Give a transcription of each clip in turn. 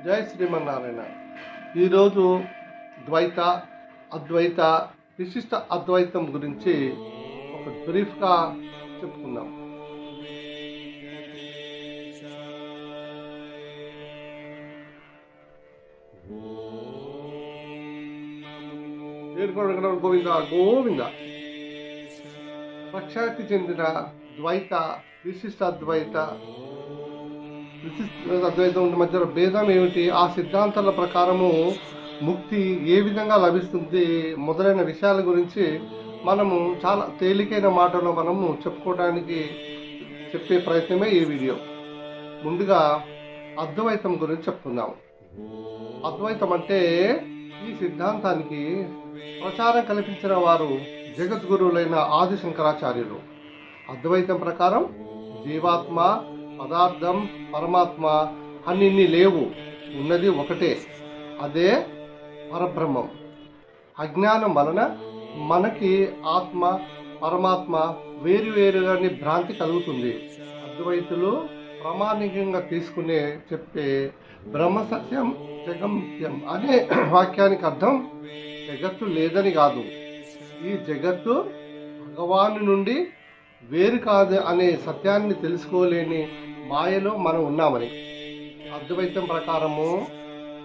జై శ్రీమన్నారాయణ. ఈరోజు ద్వైత, అద్వైత, విశిష్ట అద్వైతం గురించి ఒక బ్రీఫ్గా చెప్పుకుందాం. గోవింద గోవింద. ప్రఖ్యాతి చెందిన ద్వైత, విశిష్ట అద్వైత, అద్వైతం మధ్య భేదం ఏమిటి, ఆ సిద్ధాంతాల ప్రకారము ముక్తి ఏ విధంగా లభిస్తుంది మొదలైన విషయాల గురించి మనము చాలా తేలికైన మాటలో మనము చెప్పుకోవడానికి చెప్పే ప్రయత్నమే ఈ వీడియో. ముందుగా అద్వైతం గురించి చెప్పుకుందాం. అద్వైతం అంటే ఈ సిద్ధాంతానికి ప్రచారం కల్పించిన వారు జగద్గురువులైన ఆది శంకరాచార్యులు. అద్వైతం ప్రకారం జీవాత్మ, పదార్థం, పరమాత్మ అన్ని లేవు, ఉన్నది ఒకటే, అదే పరబ్రహ్మం. అజ్ఞానం వలన మనకి ఆత్మ, పరమాత్మ వేరువేరుగాని భ్రాంతి కలుగుతుంది. అద్వైతులు ప్రామాణికంగా చెప్పే బ్రహ్మ సత్యం, జగం నిత్యం అనే వాక్యానికి అర్థం జగత్తు లేదని కాదు, ఈ జగత్తు భగవాను నుండి వేరు కాదు అనే సత్యాన్ని తెలుసుకోలేని మాయలో మనం ఉన్నామని. అద్వైతం ప్రకారము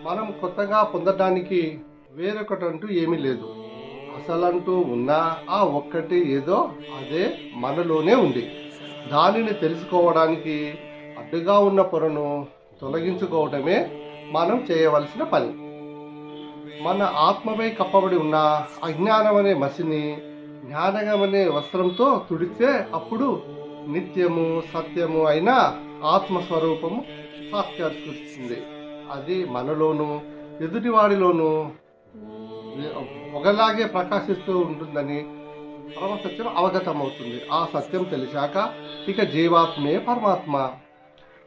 మనం కొత్తగా పొందడానికి వేరొకటి అంటూ ఏమీ లేదు. అసలంటూ ఉన్నా ఆ ఒక్కటి ఏదో అదే మనలోనే ఉంది. దానిని తెలుసుకోవడానికి అడ్డుగా ఉన్న పొరను తొలగించుకోవడమే మనం చేయవలసిన పని. మన ఆత్మపై కప్పబడి ఉన్న అజ్ఞానం అనే మసిని జ్ఞానగం అనే వస్త్రంతో తుడిస్తే అప్పుడు నిత్యము, సత్యము అయిన ఆత్మస్వరూపము సాక్షాత్కరిస్తుంది. అది మనలోనూ ఎదుటివాడిలోనూ ఒకలాగే ప్రకాశిస్తూ ఉంటుందని పరమసత్యం అవగతమవుతుంది. ఆ సత్యం తెలిసాక ఇక జీవాత్మే పరమాత్మ.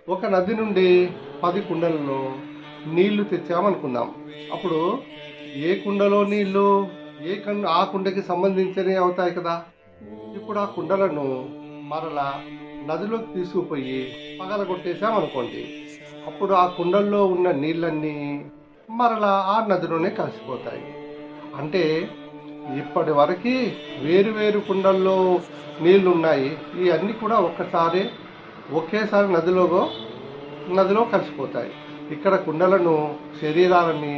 ఒక నది నుండి 10 కుండలలో నీళ్లు తెచ్చామనుకుందాం. అప్పుడు ఏ కుండలో నీళ్లు ఆ కుండకి సంబంధించినవి అవుతాయి కదా. ఇప్పుడు ఆ కుండలను మరలా నదిలోకి తీసుకుపోయి పగలగొట్టేసామనుకోండి, అప్పుడు ఆ కుండల్లో ఉన్న నీళ్ళన్నీ మరలా ఆ నదిలోనే కలిసిపోతాయి. అంటే ఇప్పటి వరకు వేరు కుండల్లో నీళ్లు ఉన్నాయి, ఈ అన్నీ కూడా ఒకేసారి నదిలో కలిసిపోతాయి. ఇక్కడ కుండలను, శరీరాలని,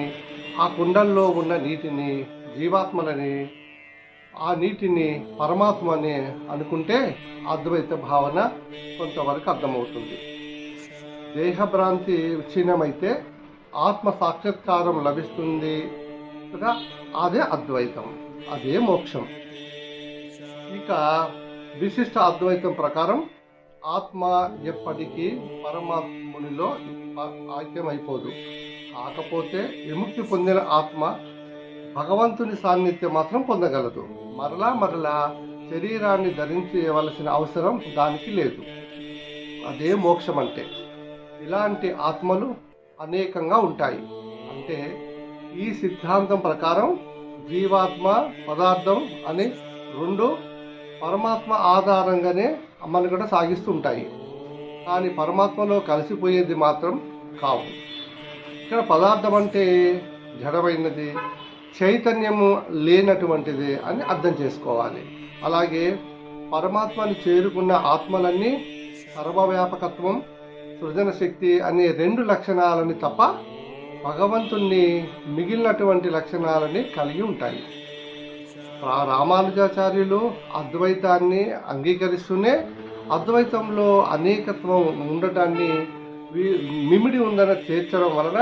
ఆ కుండల్లో ఉన్న నీటిని, జీవాత్మలని, ఆ నీటిని పరమాత్మని అనుకుంటే అద్వైత భావన కొంతవరకు అర్థమవుతుంది. దేహభ్రాంతి విచ్ఛిన్నమైతే ఆత్మ సాక్షాత్కారం లభిస్తుంది కదా, అదే అద్వైతం, అదే మోక్షం. ఇక విశిష్ట అద్వైతం ప్రకారం ఆత్మ ఎప్పటికీ పరమాత్మునిలో ఐక్యమైపోదు. కాకపోతే విముక్తి పొందిన ఆత్మ భగవంతుని సాన్నిధ్యం మాత్రం పొందగలదు. మరలా శరీరాన్ని ధరించవలసిన అవసరం దానికి లేదు. అదే మోక్షం అంటే. ఇలాంటి ఆత్మలు అనేకంగా ఉంటాయి. అంటే ఈ సిద్ధాంతం ప్రకారం జీవాత్మ, పదార్థం అని రెండు పరమాత్మ ఆధారంగానే మనుగడ సాగిస్తుంటాయి. కానీ పరమాత్మలో కలిసిపోయేది మాత్రం కావు. ఇక్కడ పదార్థం అంటే జడమైనది, చైతన్యము లేనటువంటిది అని అర్థం చేసుకోవాలి. అలాగే పరమాత్మని చేరుకున్న ఆత్మలన్నీ సర్వవ్యాపకత్వం, సృజన శక్తి అనే 2 లక్షణాలని తప్ప భగవంతుణ్ణి మిగిలినటువంటి లక్షణాలని కలిగి ఉంటాయి. రామానుజాచార్యులు అద్వైతాన్ని అంగీకరిస్తూనే అద్వైతంలో అనేకత్వం ఉండటాన్ని మిమిడి ఉందని చేర్చడం వలన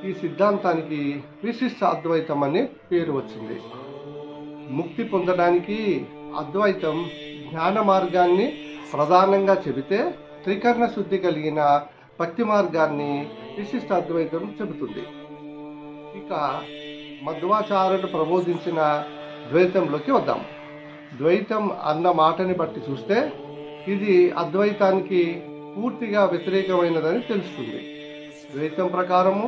ఈ సిద్ధాంతానికి విశిష్ట అద్వైతం అనే పేరు వచ్చింది. ముక్తి పొందడానికి అద్వైతం జ్ఞాన మార్గాన్ని ప్రధానంగా చెబితే, త్రికరణ శుద్ధి కలిగిన భక్తి మార్గాన్ని విశిష్ట అద్వైతం చెబుతుంది. ఇక మధ్వాచార్యుడు ప్రబోధించిన ద్వైతంలోకి వద్దాం. ద్వైతం అన్న మాటని బట్టి చూస్తే ఇది అద్వైతానికి పూర్తిగా వ్యతిరేకమైనదని తెలుస్తుంది. ద్వైతం ప్రకారము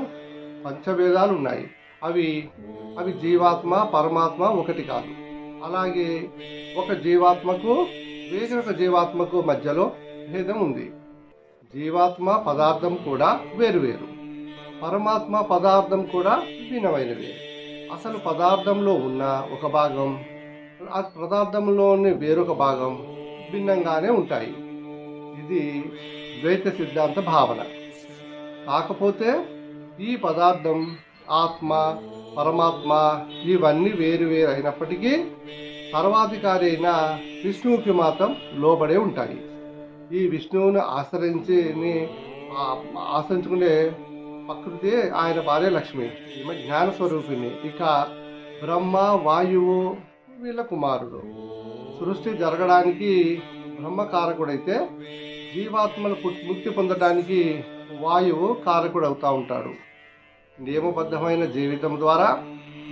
పంచభేదాలు ఉన్నాయి. అవి జీవాత్మ, పరమాత్మ ఒకటి కాదు. అలాగే ఒక జీవాత్మకు వేరొక జీవాత్మకు మధ్యలో భేదం ఉంది. జీవాత్మ, పదార్థం కూడా వేరువేరు. పరమాత్మ పదార్థం కూడా భిన్నమైనవి. అసలు పదార్థంలో ఉన్న ఒక భాగం ఆ పదార్థంలోని వేరొక భాగం భిన్నంగానే ఉంటాయి. ఇది ద్వైత సిద్ధాంత భావన. కాకపోతే ఈ పదార్థం, ఆత్మ, పరమాత్మ ఇవన్నీ వేరు వేరు అయినప్పటికీ సర్వాధికారి అయిన విష్ణువుకి మాత్రం లోబడే ఉంటాయి. ఈ విష్ణువును ఆశ్రయించుకునే ప్రకృతి ఆయన భార్య లక్ష్మి, ఈమె జ్ఞాన స్వరూపిణి. ఇక బ్రహ్మ, వాయువు వీళ్ళ కుమారుడు. సృష్టి జరగడానికి బ్రహ్మ కారకుడైతే జీవాత్మలు ముక్తి పొందడానికి వాయువు కారకుడు అవుతూ ఉంటాడు. నియమబద్ధమైన జీవితం ద్వారా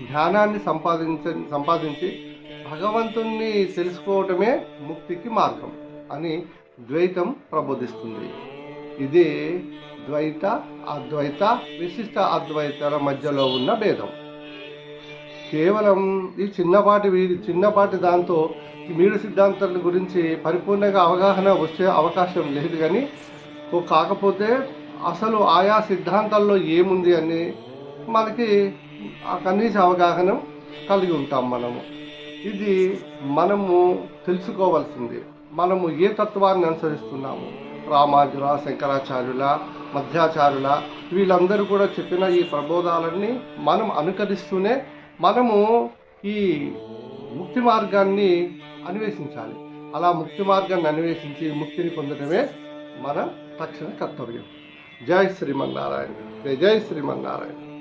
జ్ఞానాన్ని సంపాదించి భగవంతుణ్ణి తెలుసుకోవటమే ముక్తికి మార్గం అని ద్వైతం ప్రబోధిస్తుంది. ఇది ద్వైత, అద్వైత, విశిష్ట అద్వైతాల మధ్యలో ఉన్న భేదం. కేవలం ఈ చిన్నపాటి దాంతో మీడు సిద్ధాంతాల గురించి పరిపూర్ణంగా అవగాహన వచ్చే అవకాశం లేదు. కానీ కాకపోతే అసలు ఆయా సిద్ధాంతాల్లో ఏముంది అని మనకి కనీస అవగాహన కలిగి ఉంటాం. ఇది మనము తెలుసుకోవాల్సింది. మనము ఏ తత్వాన్ని అనుసరిస్తున్నాము? రామానుజుల, శంకరాచార్యుల, మధ్వాచార్యుల వీళ్ళందరూ కూడా చెప్పిన ఈ ప్రబోధాలన్నీ మనం అనుకరిస్తూనే మనము ఈ ముక్తి మార్గాన్ని అన్వేషించాలి. అలా ముక్తి మార్గాన్ని అన్వేషించి ముక్తిని పొందడమే మన తక్షణ కర్తవ్యం. జై శ్రీమన్నారాయణ. జై శ్రీమన్నారాయణ.